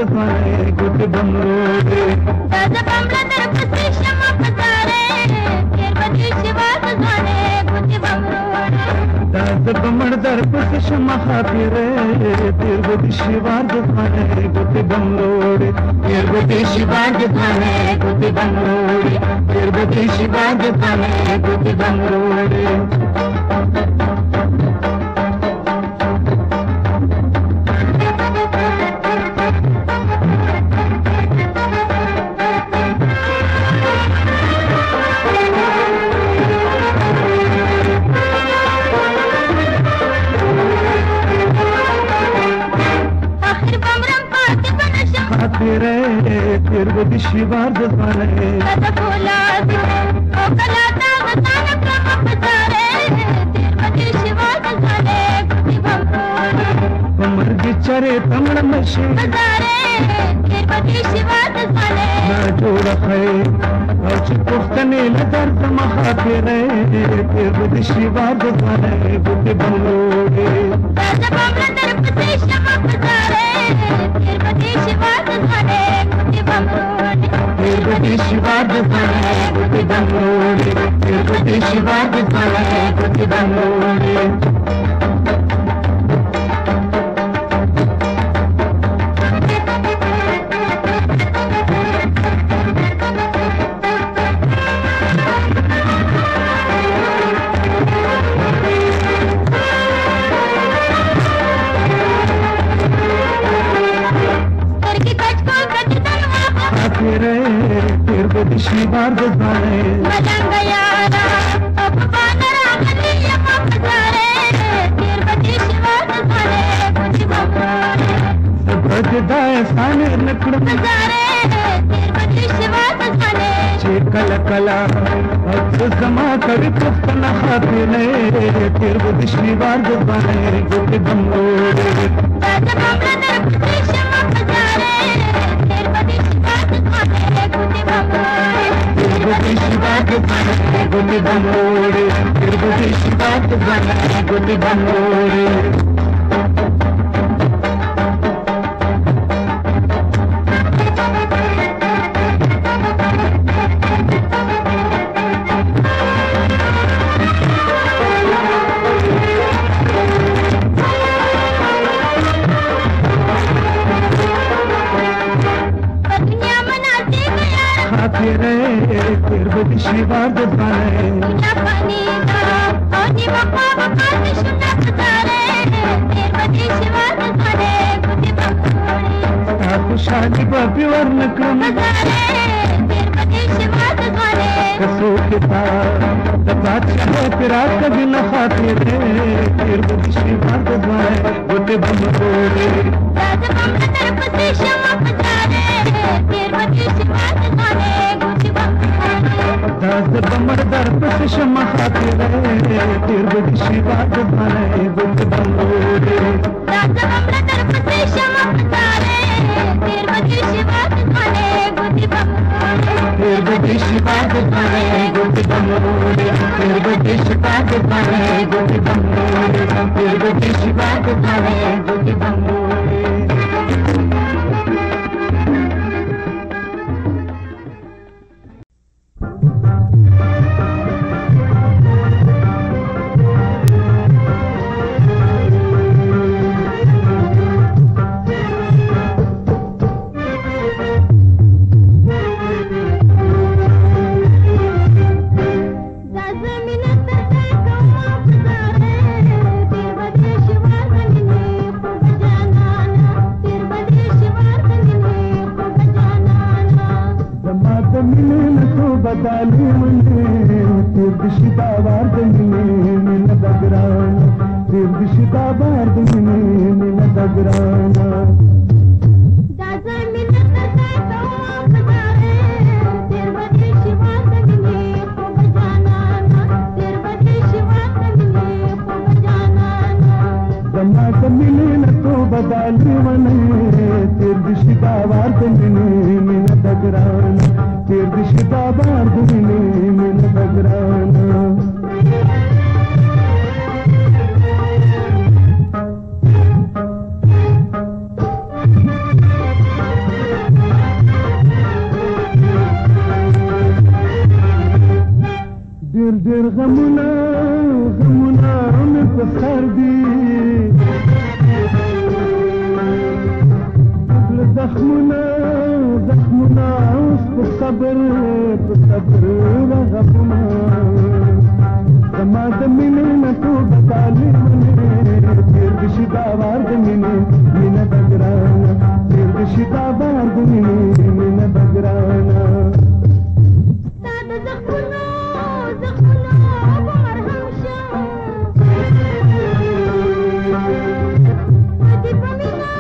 zane guti bamrode daza bamla dar pasi shama patare tirbati shivad zane guti bamrode daza bamla dar pasi shama khatire tirbati shivad zane guti bamrode tirbati shivad zane guti bamrode tirbati shivad zane guti bamrode तिरबती शिवार जमाने कद बोला ओ कलाता बताना क्रम पसारे तिरबती शिवार जमाने गुटी बमरोड़े कमर बिचारे तमड़ मशे पसारे तिरबती शिवार जमाने ना जोड़ा है आज पुख्तने लदर जमा खातिरे तिरबती शिवार जमाने गुटी बमरोड़े दादा बमरा दर पसे शमा पसारे तिरबती शिवार जमाने तिरबती शिवार जमाने गुटी बमरोड़े तिरबती शिवार जमाने गुटी बमरोड़े तिरबती शिवार जमाने मलंग यारा अब बानरा गलिया पसारे तिरबती शिवार जमाने गुटी बमरोड़े बजदाए साने लकड़ पसारे तिरबती शिवार जमाने कल कला अब जमा कर पुख्तना खातिरे तिरबती शिवार जमाने गुटी बमरोड़े दादा बमरा दर पसे शमा पसारे तिरबती शिवार जमाने गुटी बमरोड़े तिरबती शिवार जमाने गुटी बमरोड़े तिरबती शिवार जमाने गुटी बमरोड़े तिरबती शिवार जमाने पानी का पानी बप्पा बप्पा सुना पसारे तिरबती शिवार जमाने गुटी बमरोड़े शादी बाबी वर्ण क्रम पसारे तिरबती शिवार जमाने कसो किताब बादशाह तेरा कभी न खातिरे तिरबती शिवार जमाने गुटी बमरोड़े दादा बमरा दर पसे शमा पसारे तिरबती शिवार जमाने गुटी बमरोड़े दादा बमरा दर पसे शमा खातिरे तिरबती शिवार जमाने गुटी बमरोड़े दादा बमरा दर पसे शमा पसारे तिरबती शिवार जमाने गुटी बमरोड़े तिरबती शिवार जमाने गुटी बमरोड़े तिरबती शिवार जमाने गुटी बमरोड़े तिरबती शिवार जमाने गुटी बमरोड़े बदाली मने तिरदिशिता वार्दने मिन दगराना तिरदिशिता वार्दने मिन दगराना दादा मिन तसे तो पसारे तिरबती शिवार जमाने को बजाना तिरबती शिवार जमाने को बजाना दमाद मिले न तो बदाली मने तिरदिशिता वार्दने मिन दगराना तिरदिशिता वार्दने मिन दगराना ډېر غمونه غمونه مې په سر دي زخمونه زخمونه اوس په صبر رغبونه زما د مینې نه توبه کالې منې تېر دې شي دا وار د مینې مینه به ګرانه تېر دې شي دا وار د مینې مینه به ګرانه ستا د زخمونو زخمونو به مرهم شم دې په مینه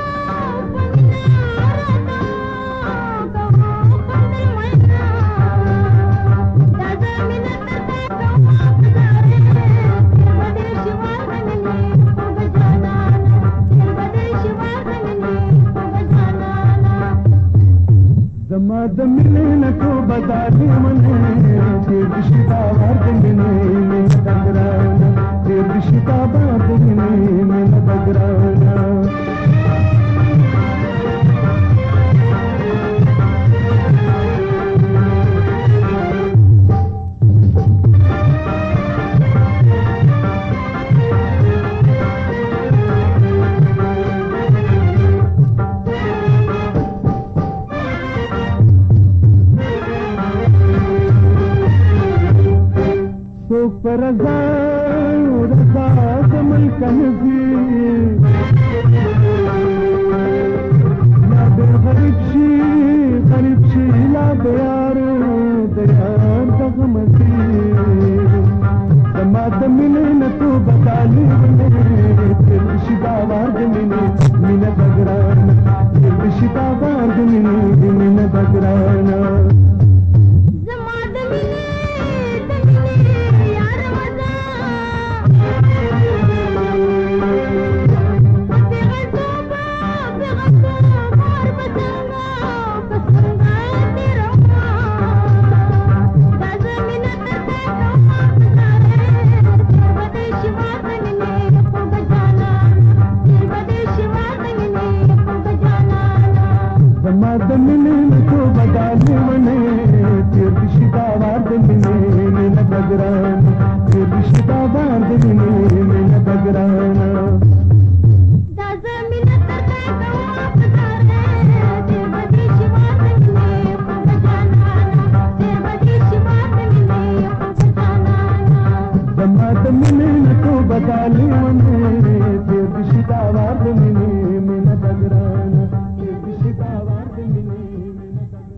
زما د مینې نه توبه دالې منې تېر دې شي دا وار د مینې مینه به ګرانه تېر دې شي دا وار د مینې مینه به ګرانه رضا رضا زمل کنزی لا بے غریب شی لا بیار دیار دغمتی زما د مینې نه توبه کالې منې تېر دې شي دا وار د مینې مینه به ګرانه تېر دې شي دا وار د مینې مینه به ګرانه زما د مینې نه توبه کالې منې تېر دې شي دا وار د مینې مینه به ګرانه تېر دې شي دا وار د مینې مینه به ګرانه دا زه مینه درته کومه په زاره تېر به دې شي وار د مینې خوږه جانانه تېر به دې شي وار د مینې خوږه جانانه زما د مینې نه توبه کالې منې تېر دې شي دا وار د مینې مینه به ګرانه تېر دې شي دا وار د مینې مینه به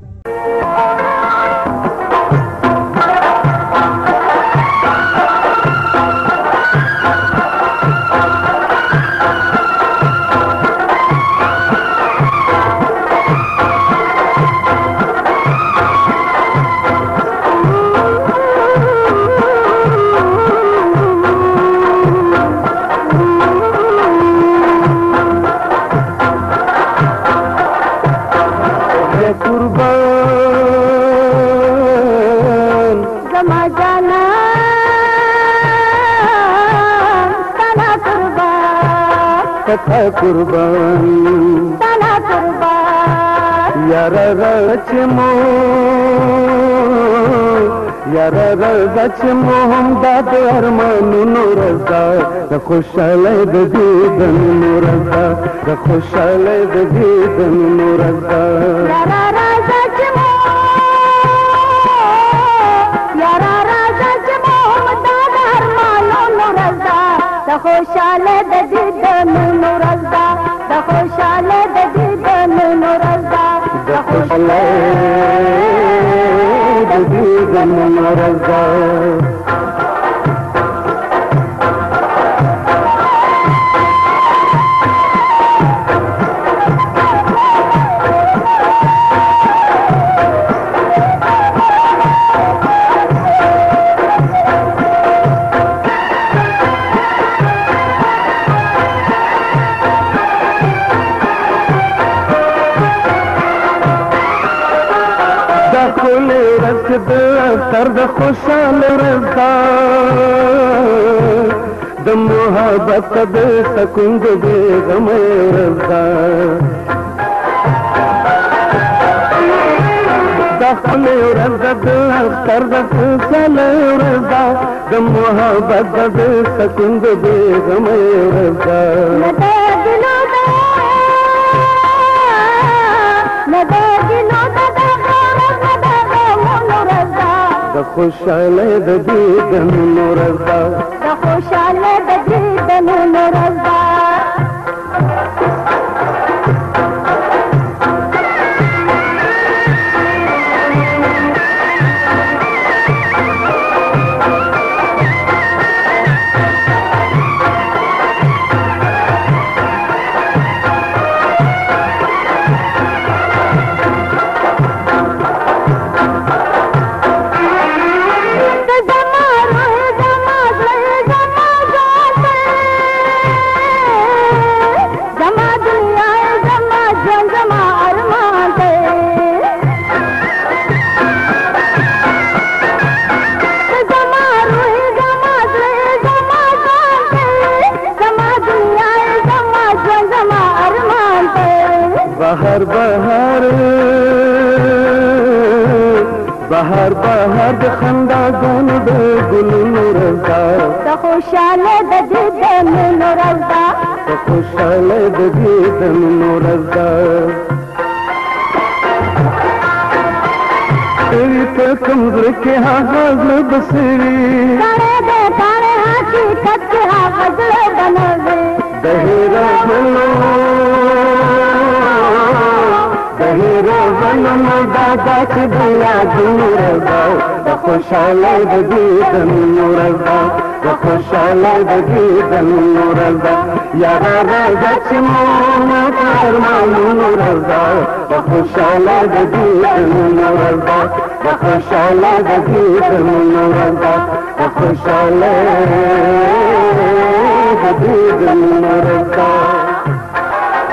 कुर्बान ताला कुर्बान यार रच मोहम दाद अरमानु रजा खुशाले दीदन रजा खुशाले दीदन रजा خوشاله د دیدن نورزدا د خوشاله د دیدن نورزدا د خوشاله د دیدن نورزدا سر د خوشال رضا د محبت د سکون د غم رضا د تخل ورزق تردق سل ورزا دم محبت دل سكن بيغم ورزا خوشاله د دیدن نورزا خوشاله د دیدن نورزا بهار بهار د خندا ګون د ګلونو رضا د خوشاله د دیدن رضا د خوشاله د دیدن رضا تیری ته کمزور کې حاضر بسری کړه د کړه حقیقت کې حاضر بنوي دهرا ظلم دادا چې بیا دور دا د خوشاله د دیدن رضا د خوشاله د دیدن رضا یا راځه چې مو فرمان رضا د خوشاله د دیدن رضا د خوشاله د دیدن رضا د خوشاله د دیدن رضا Thank you.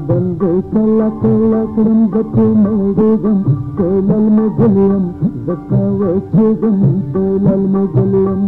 بندے کلا کلا کرم بچے موجودم دلال مغلیم زکاوچدم دلال مغلیم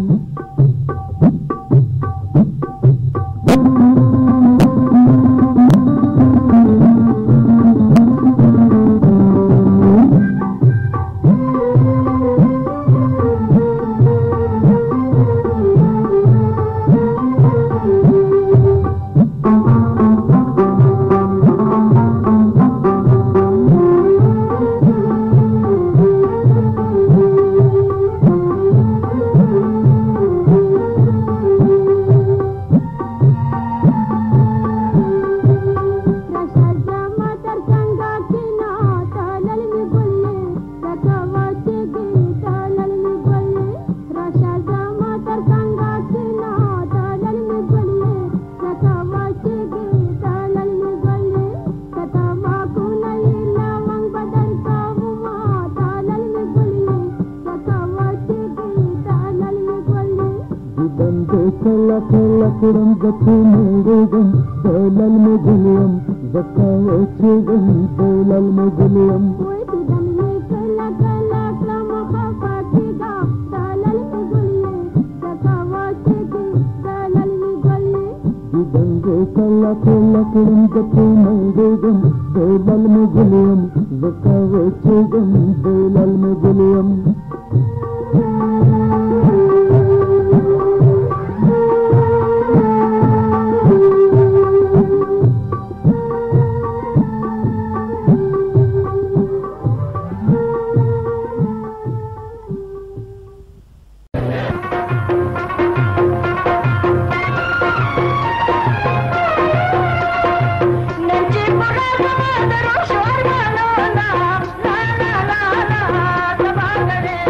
لكرم بكون ريدم دول المظلم زكاوتشدم دول المظلم وتدمني كلا كلا كلام خفاتيغا دول المظلم زكاوتشدي دول المظلم بدنجي كلا كلا كرم بكون ريدم دول المظلم زكاوتشدم دول المظلم Shorma la la la la la la la la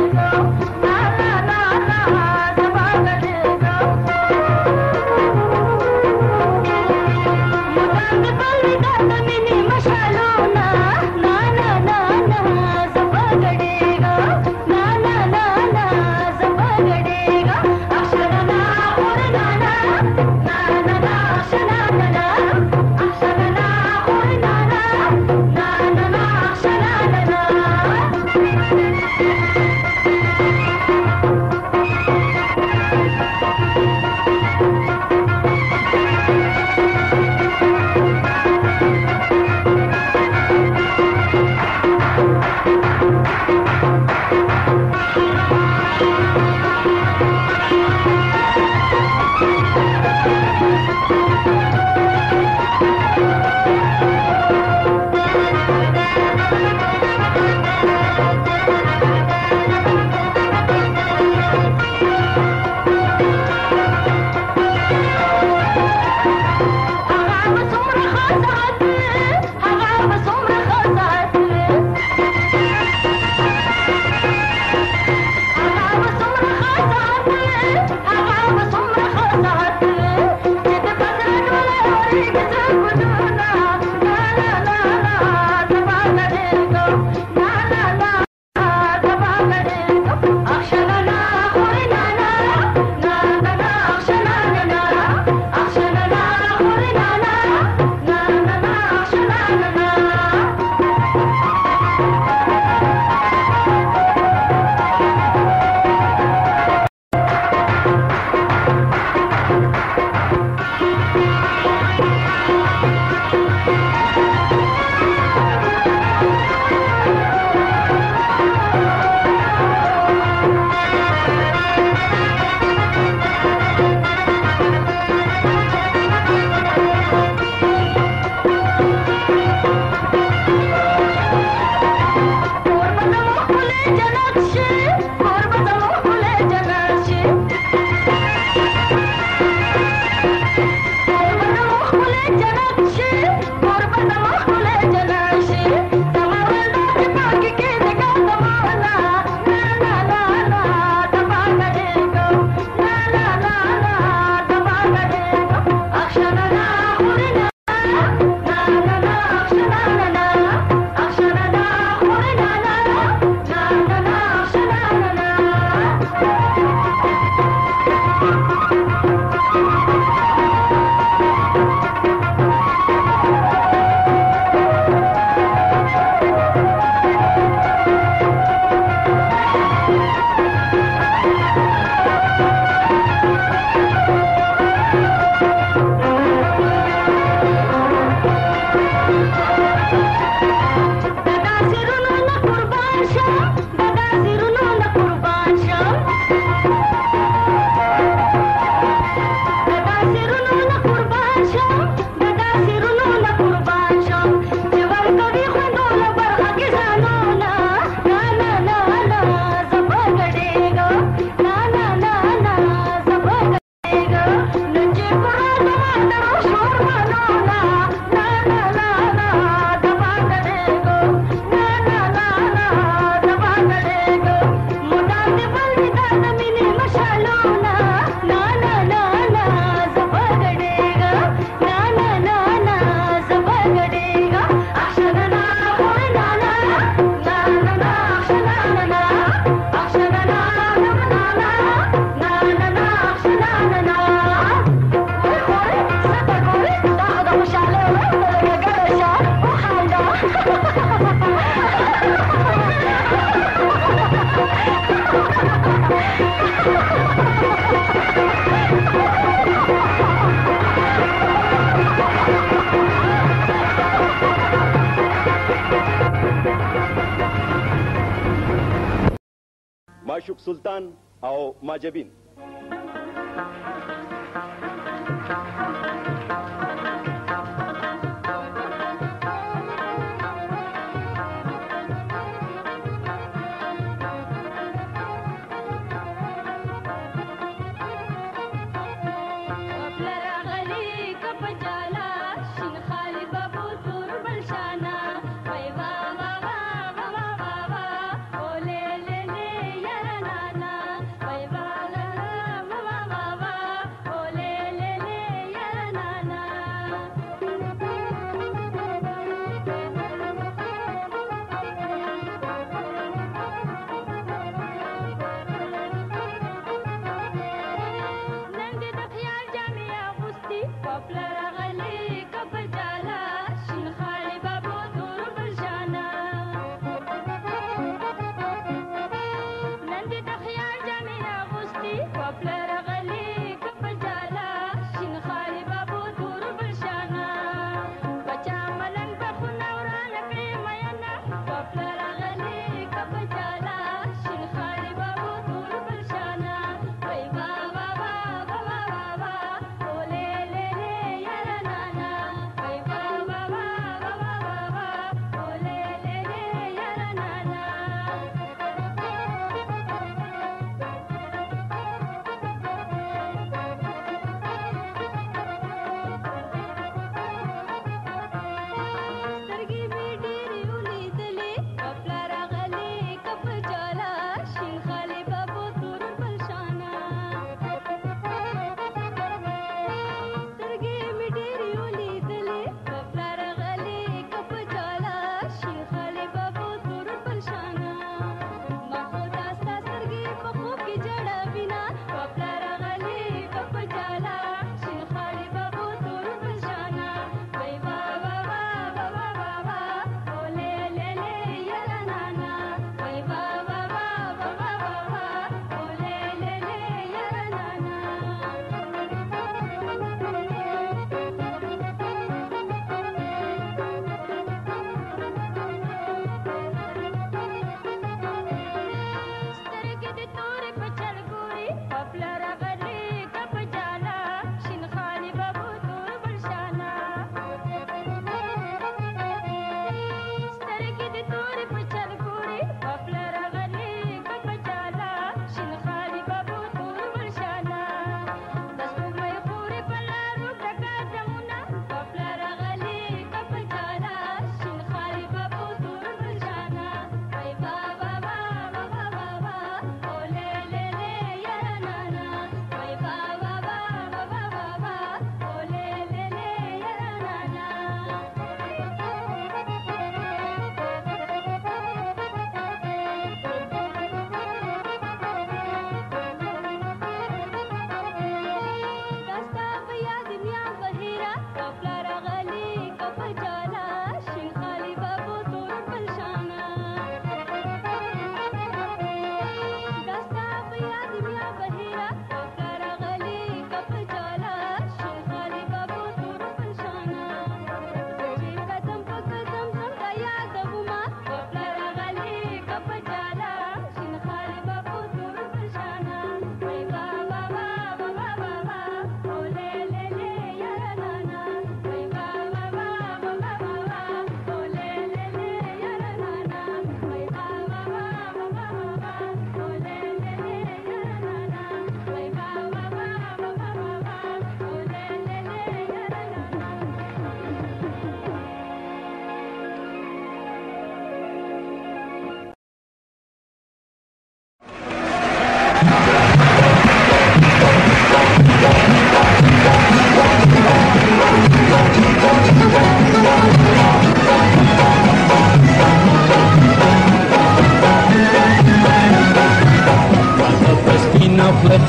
سلطان او ماجبین.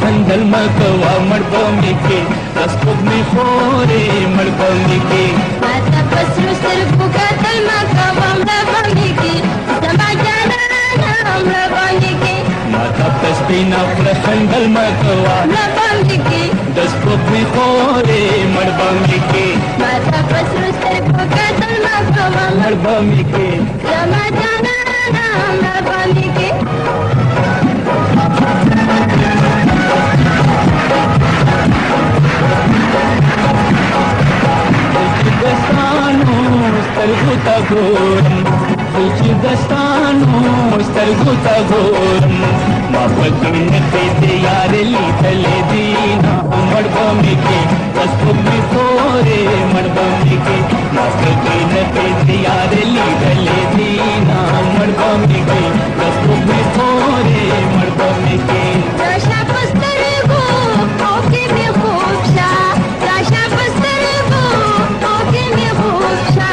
خندل مکوا مړبومې کې اسپوږمۍ خورې مړبومې کې ماته په سرو سترګو کتل مکوا مړبومې کې زما جانانه مړبومې کې ماته په سپینه خوله خندل مکوا مړبومې کې د اسپوږمۍ خورې مړبومې کې ماته په سرو سترګو کتل مکوا مړبومې کې زما جانانه مړبومې کې ګورم چې دستانو سترګو ته ګورم ما په جنت کې یار لیدلې دي نه مړ به مې کې بس په مې پورې مړ به مې کې ما په جنت کې یار لیدلې دي نه مړ به مې کې بس په مې پورې مړ به مې کې راشه په سترګو او کې مې خوب شه راشه په سترګو او کې مې خوب شه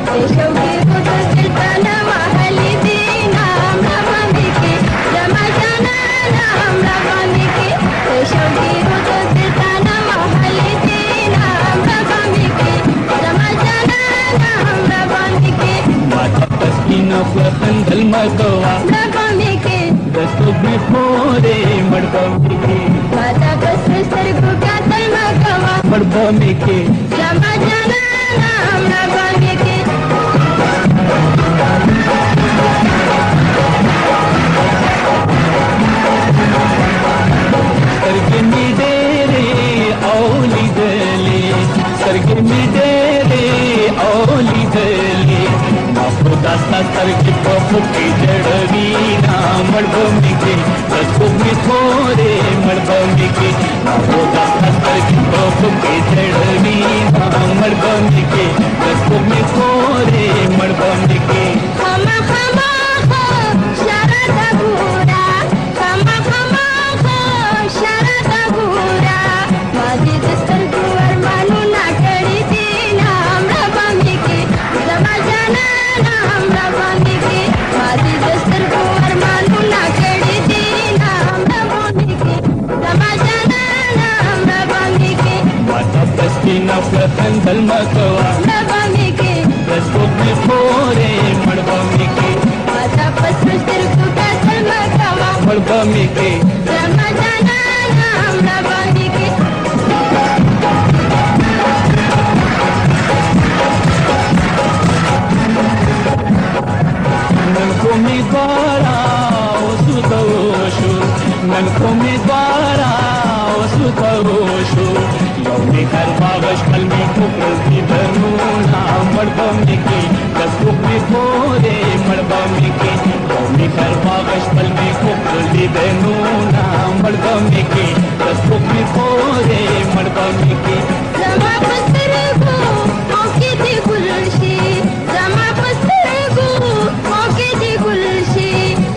د شوقي د سلطانه محلي دي نام ربانې کې زما جانانه نام ربانې کې د شوقي د سلطانه محلي دي نام ربانې کې زما جانانه نام ربانې کې ما ته پسکینه خندل مه کوه ربانې کې د سترګې پورې مړ به مې کې ما ته په سترګو کتل مه کوه مړ به مې کې زما جانانه نام ربانې کې سترګې مې ډېرې او لیدلې سترګې مې ډېرې او لیدلې ما خدا ستا سترګې په خوب کې جړوي نه مړ به مې کې د سپوږمۍ تورې مړ به مې کې ما خدا ستا سترګې په خوب کې جړوي نه مړ به مې کې د سپوږمۍ تورې مړ به مې کې خامخا شرطه ګوره خامخا شرطه ګوره ما دې د سترګو ارمانونه کړي دي نام ربانې کې زما جانانه نام ربانې کې ما دې د سترګو ارمانونه کړي دي نام ربانې کې زما جانانه نام ربانې کې ما ته پسکینه خندل مه کوه ربانې کې د سپوږمۍ پورې مړ به مې کې ما ته په سترګو کتل مه کوه مړ به مې کې زما جانانه نام ربانې کې نن خو مې دواړه وسوته وشو نن خو مې دواړه وسوته وشو یو مې هر باغ شپل مې وکړل دیدنونه مړ به مې کې د سپوږمۍ پورې مړ به مې کې یو مې هر باغ شپل مې وکړل دیدنونه مړ به مې کې د سپوږمۍ پورې مړ به مې کې زما په سترګو او کې دې ګل شي زما په سترګو او کې دې ګل شي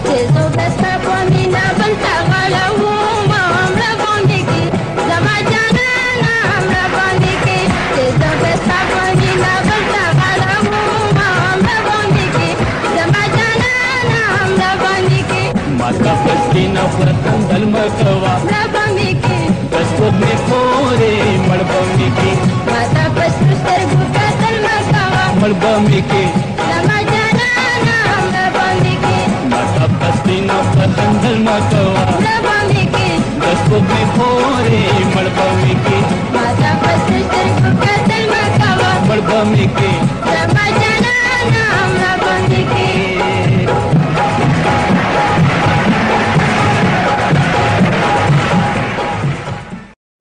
چې څوک ستا په مینه بل ته غړوم ربانې کې زما جانانه نام ربانې کې چې څوک ستا په مینه بل ته غړوم ربانې کې زما جانانه نام ربانې کې ما ته پسکینه خندل مه کوه ربانې کې د سپوږمۍ پورې مړ به مې کې ما ته په سترګو کتل مه کوه مړ به مې کې زما جانانه نام ربانې کې ما ته پسکینه خندل مه کوه ربانې کې د سپوږمۍ پورې مړ به مې کې ما ته په سترګو کتل مه کوه مړ به مې کې زما جانانه نام ربانې کې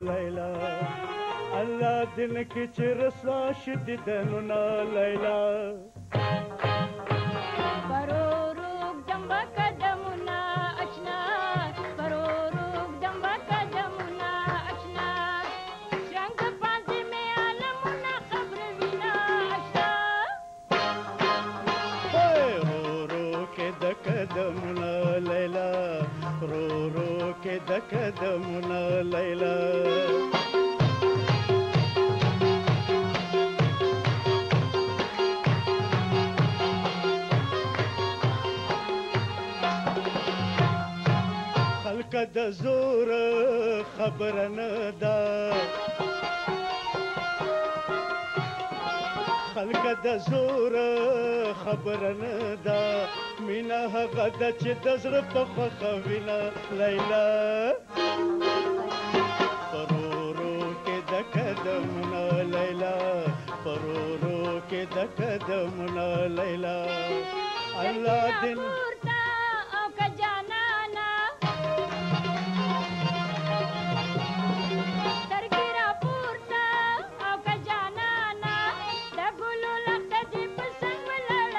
لیلا الله دن کې چې رسوا شدیدنونه لیلا پروروک دمبا قدمونه اشنا پروروک دمبا قدمونه اشنا شنګ پانځې مې عالمونه خبر وینا اشنا رو کې د قدمونه لیلا رو کې د قدمونه لیلا خلک د زور خبر نه ده خلک د زور خبر نه ده مینا هغه د چې د زړه په خوښه وینه لیلا پرورو کې د قدمونه لیلا پرورو کې د قدمونه لیلا الله دې پورته او که جانانه سترګې راپورته او که جانانه د ګلو لښته دې په څنګ ولاړ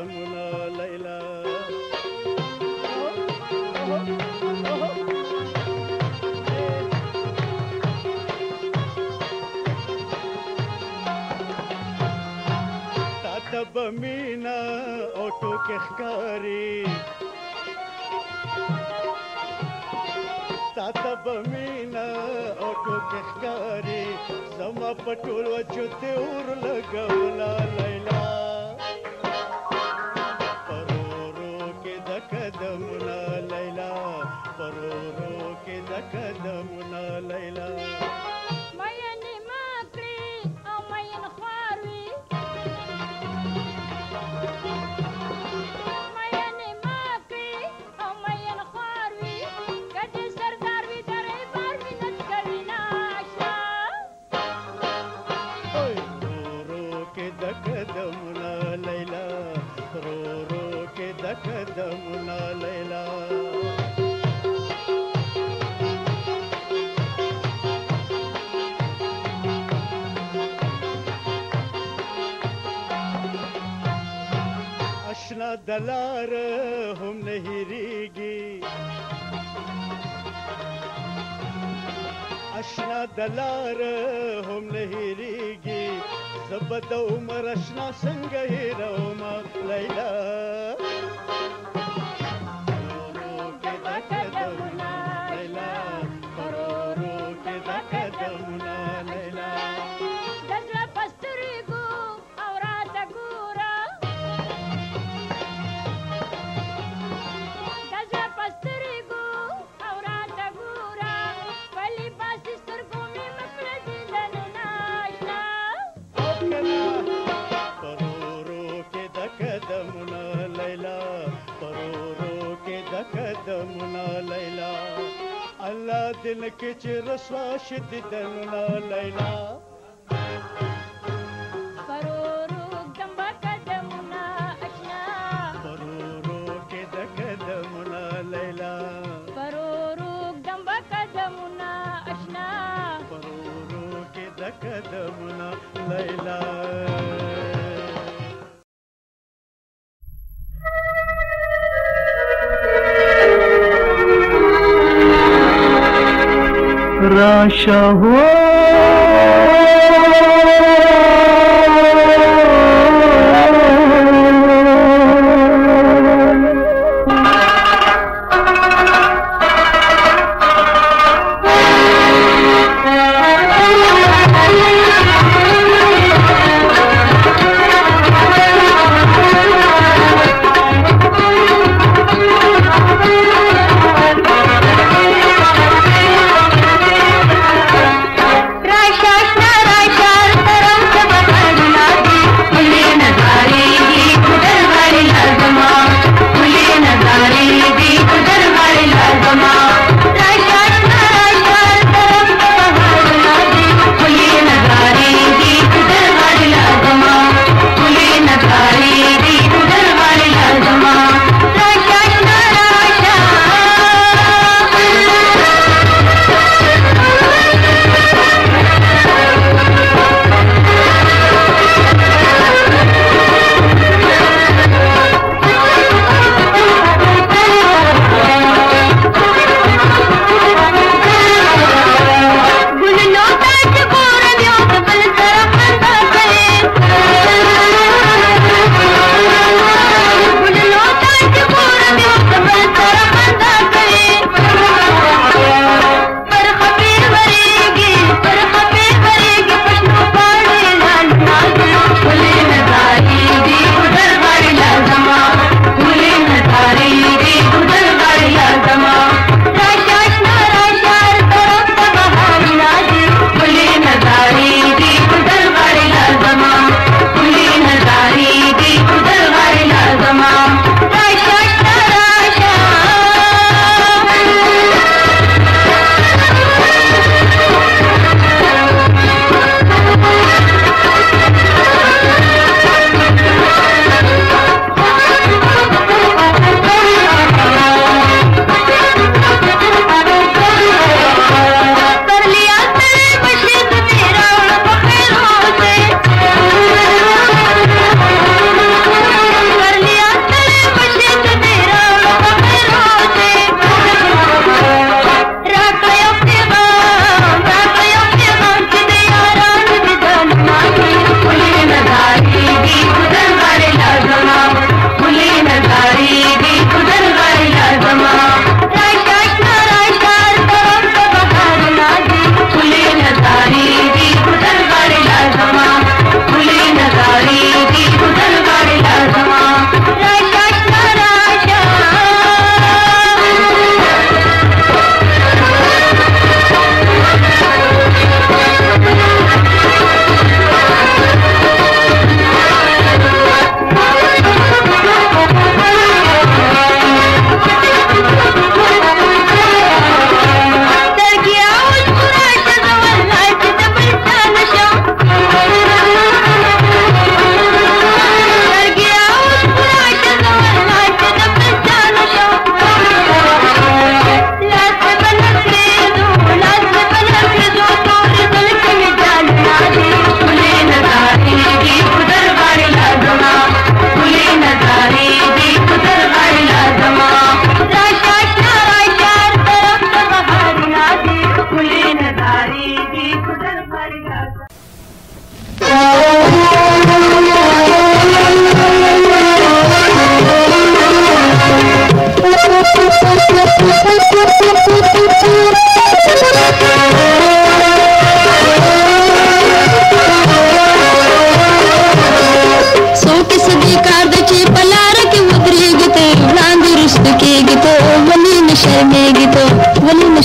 दमुना लैला ताता बमीना ऑटो के खकारी ताता बमीना ऑटो के खकारी समा पटोल वचोते उर लगवला लैला परोरो के दकदमुना लैला परोरो के दकदमुना Laila Mayani makri, oh mayan khwarwi. Mayani makri, oh mayan khwarwi. Gadi sardar vi dare bar minat kavina asha. रो के दकदमुना लैला रो के दकदमुना लैला अशना दलार हम नहीं रीगी अशना दलार हम नहीं रीगी जबद उमर अशना संग ही रोमा लैला रो के दकदमुना लैला रो के दकदमुना Laila Dazla pasturigu, aurata gura. Dazla pasturigu, aurata gura. Pali basi surgumi makladi lanunashna. परोरो के दकदमुना लैला परोरो के दकदमुना लैला अल्लाह दिल के चिरस्वा शिद्दनुना Laila Parurug damba kadamuna ashna. परोरो के दकदमुना Laila Parurug damba kadamuna ashna. परोरो के दकदमुना लैला राशा हो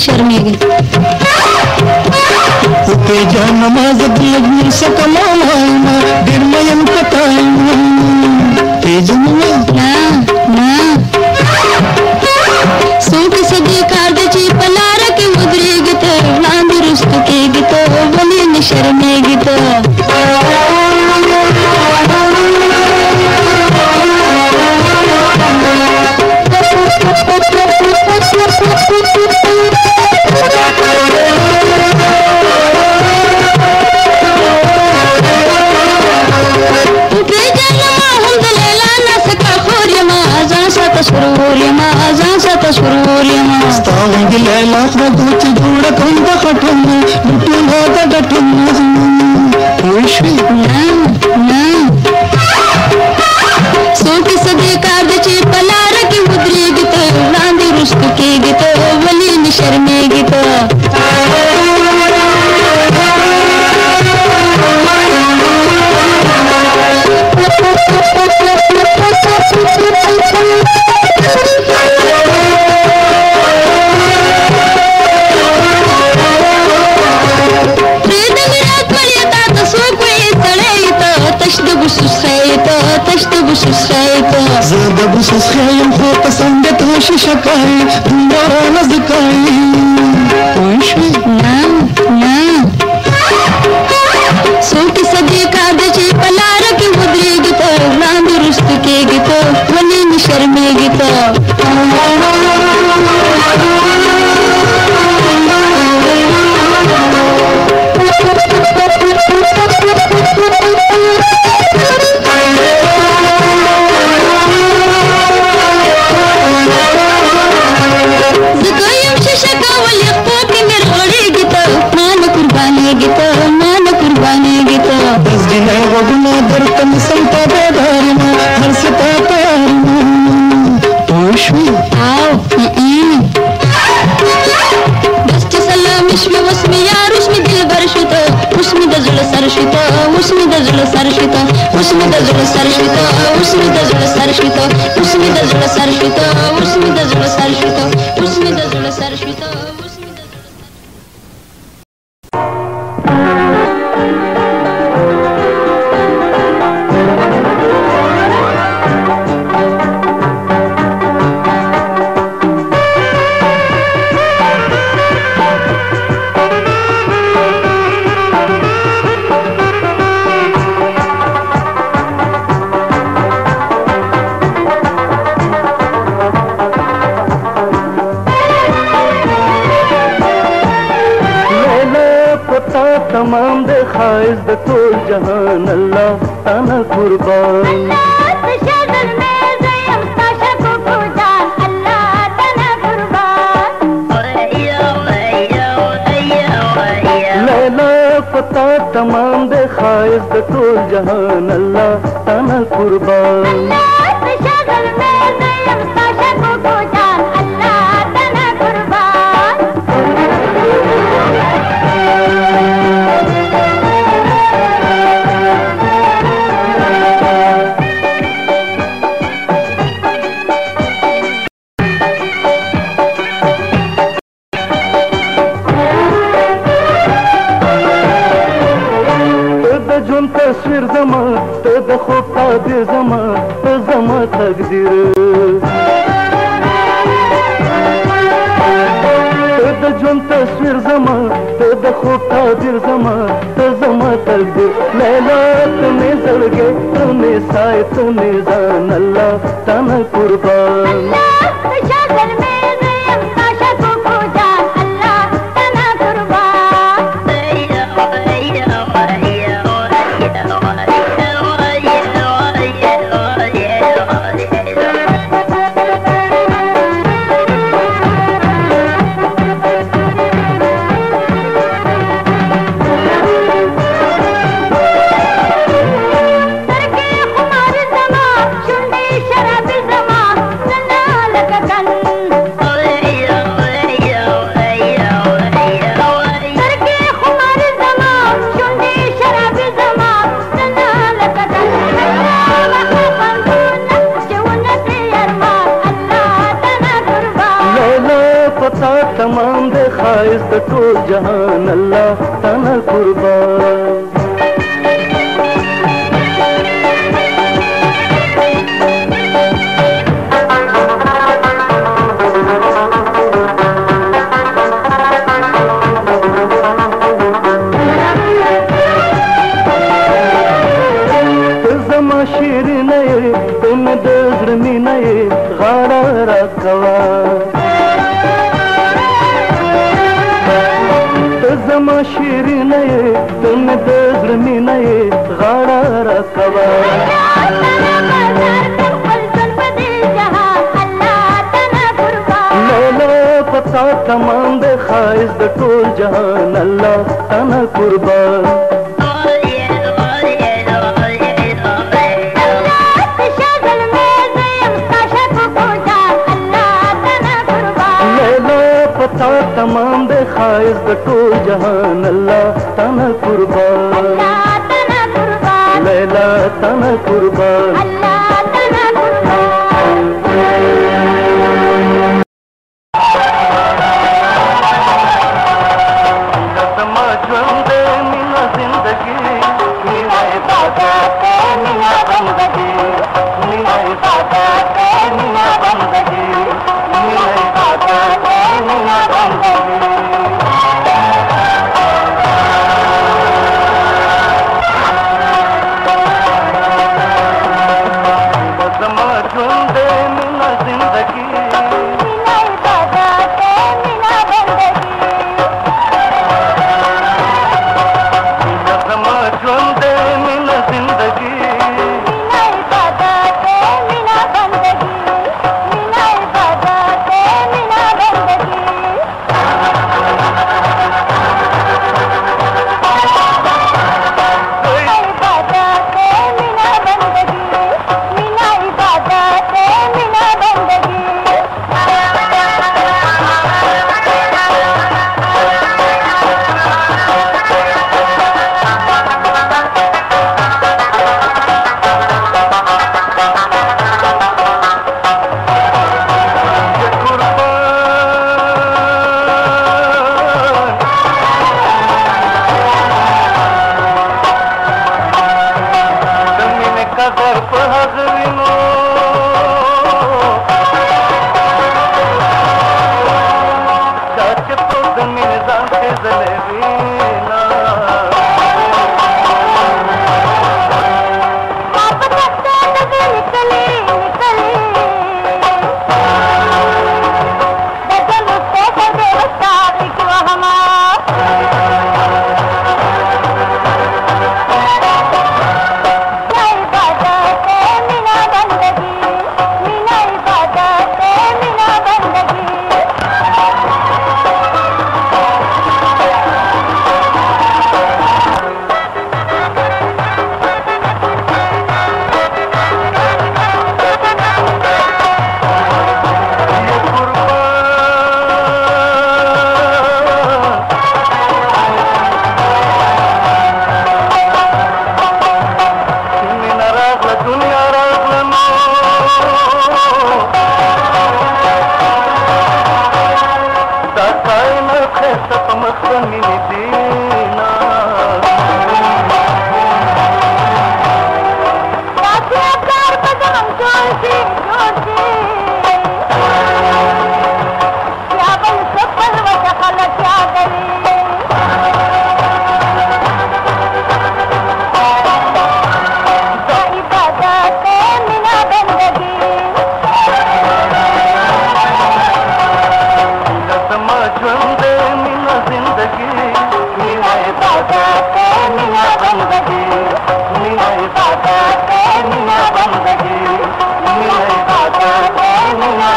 शर्मेगी ते जा नमाज लगनी सकमाना दिरमयन पताना तेज ना ना सूट सदी कार्दची पलार की मुद्रेगी तो नांदुरुस्त केगी तो वली न शर्मेगी तो शर्मेगी तो خايم فوق صندت وش شكاي دمرة نزكاي وشي نعم نعم सोटी सदी कागजी पलार की मुद्रेगी तो नांदुरुस्त केगी तो वली न शर्मेगी तो तमाम दे खाइज दे तो जहान अल्लाह ताना कुर्बान लैला पता तमाम दे खाइज दे तो जहान अल्लाह ताना कुर्बान तस्वीर जमा ते दखो ताबीर जमा ते जमा तकदीर ते जुन तस्वीर जमा ते दखो ताबीर जमा ते जमा तकदीर लैला तूने जलगे तूने साए तूने जान अल्लाह ताना कुर्बान खाइस द टोल जहान अल्लाह तना कुर्बान शीरीने तुम दर्द में नए गाड़ा रखवा लैला पता तमाम दे खाइस द टोल जहान अल्लाह तना कुर्बान तमाम दे खाइस द टोल जहान अल्लाह तना कुर्बान लैला तना कुर्बान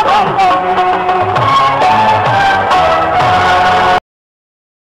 बंदगी